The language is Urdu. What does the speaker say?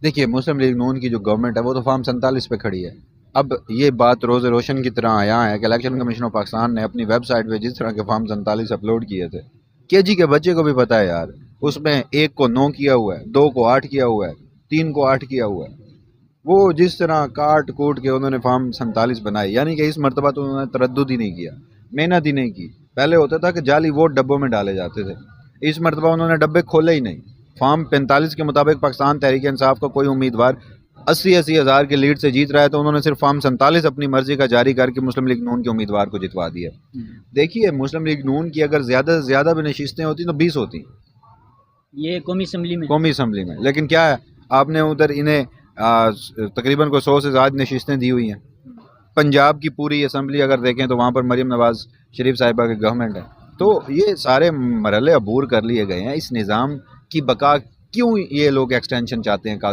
دیکھیے مسلم لیگ نون کی جو گورنمنٹ ہے وہ تو فارم 47 پہ کھڑی ہے. اب یہ بات روز روشن کی طرح آیا ہے کہ الیکشن کمیشن آف پاکستان نے اپنی ویب سائٹ پہ جس طرح کے فارم 47 اپلوڈ کیے تھے, کے جی کے بچے کو بھی پتا ہے یار, اس میں 1 کو 9 کیا ہوا ہے, 2 کو 8 کیا ہوا ہے, 3 کو 8 کیا ہوا ہے. وہ جس طرح کاٹ کوٹ کے انہوں نے فارم 47 بنائی, یعنی کہ اس مرتبہ تو انہوں نے تردد ہی نہیں کیا, محنت ہی نہیں کی. پہلے ہوتا تھا کہ جعلی ووٹ ڈبوں میں ڈالے جاتے تھے, اس مرتبہ انہوں نے ڈبے کھولے ہی نہیں. فارم 45 کے مطابق پاکستان تحریک انصاف کا کوئی امیدوار 80 ہزار کے لیڈ سے جیت رہا ہے, تو انہوں نے صرف فارم 47 اپنی مرضی کا جاری کر کے مسلم لیگ نون کے امیدوار کو جتوا دیا. دیکھیے مسلم لیگ نون کی اگر زیادہ سے زیادہ بھی نشستیں ہوتی تو 20 ہوتی یہ قومی اسمبلی میں, لیکن کیا ہے, آپ نے ادھر انہیں تقریباً کو 100 سے زیادہ نشستیں دی ہوئی ہیں. پنجاب کی پوری اسمبلی اگر دیکھیں تو وہاں پر مریم نواز شریف صاحبہ کی گورنمنٹ ہے. تو یہ سارے مرحلے عبور کر لیے گئے ہیں. اس نظام کی بقا کیوں یہ لوگ ایکسٹینشن چاہتے ہیں